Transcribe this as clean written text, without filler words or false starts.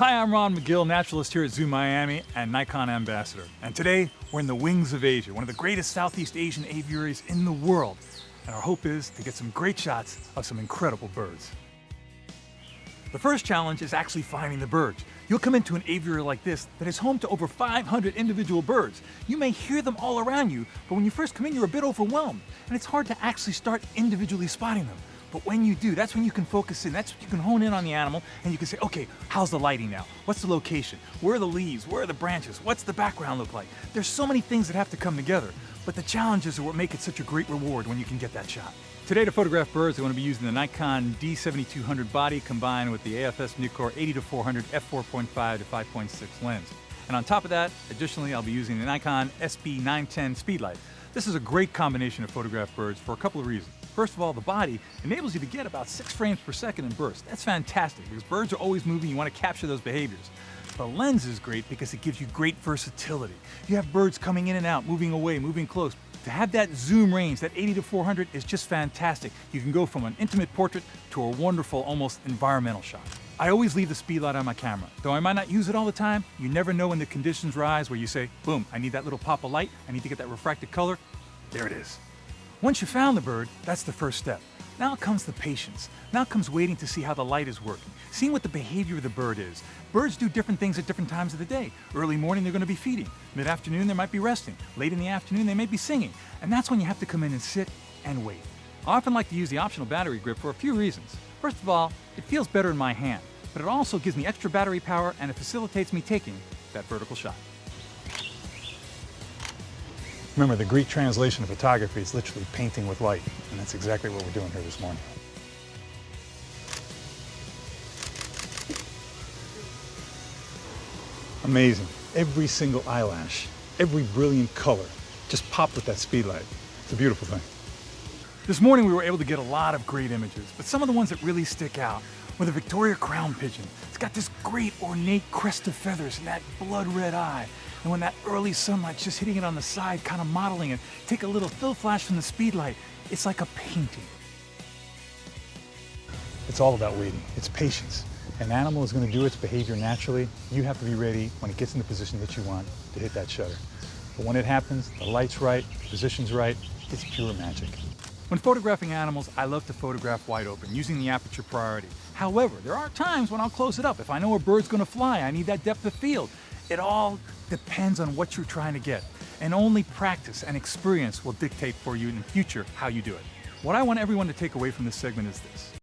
Hi, I'm Ron Magill, naturalist here at Zoo Miami and Nikon ambassador. And today, we're in the wings of Asia, one of the greatest Southeast Asian aviaries in the world. And our hope is to get some great shots of some incredible birds. The first challenge is actually finding the birds. You'll come into an aviary like this that is home to over 500 individual birds. You may hear them all around you, but when you first come in, you're a bit overwhelmed, and it's hard to actually start individually spotting them. But when you do, that's when you can focus in. That's when you can hone in on the animal and you can say, okay, how's the lighting now? What's the location? Where are the leaves? Where are the branches? What's the background look like? There's so many things that have to come together, but the challenges are what make it such a great reward when you can get that shot. Today to photograph birds, I'm going to be using the Nikon D7200 body combined with the AFS Nikkor 80-400 f4.5 to 5.6 lens. And on top of that, additionally, I'll be using the Nikon SB910 Speedlight. This is a great combination to photograph birds for a couple of reasons. First of all, the body enables you to get about 6 frames per second in bursts. That's fantastic because birds are always moving, you want to capture those behaviors. The lens is great because it gives you great versatility. You have birds coming in and out, moving away, moving close. To have that zoom range, that 80-400 is just fantastic. You can go from an intimate portrait to a wonderful, almost environmental shot. I always leave the speedlight on my camera. Though I might not use it all the time, you never know when the conditions rise where you say, boom, I need that little pop of light, I need to get that refracted color. There it is. Once you found the bird, that's the first step. Now comes the patience. Now comes waiting to see how the light is working, seeing what the behavior of the bird is. Birds do different things at different times of the day. Early morning, they're going to be feeding. Mid-afternoon, they might be resting. Late in the afternoon, they may be singing. And that's when you have to come in and sit and wait. I often like to use the optional battery grip for a few reasons. First of all, it feels better in my hand, but it also gives me extra battery power and it facilitates me taking that vertical shot. Remember, the Greek translation of photography is literally painting with light, and that's exactly what we're doing here this morning. Amazing. Every single eyelash, every brilliant color just popped with that speedlight. It's a beautiful thing. This morning we were able to get a lot of great images, but some of the ones that really stick out were the Victoria crown pigeon. It's got this great ornate crest of feathers and that blood red eye. And when that early sunlight's just hitting it on the side, kind of modeling it, take a little fill flash from the speedlight, it's like a painting. It's all about waiting. It's patience. An animal is going to do its behavior naturally. You have to be ready when it gets in the position that you want to hit that shutter. But when it happens, the light's right, the position's right, it's pure magic. When photographing animals, I love to photograph wide open, using the aperture priority. However, there are times when I'll close it up. If I know a bird's going to fly, I need that depth of field. It all depends on what you're trying to get. And only practice and experience will dictate for you in the future how you do it. What I want everyone to take away from this segment is this.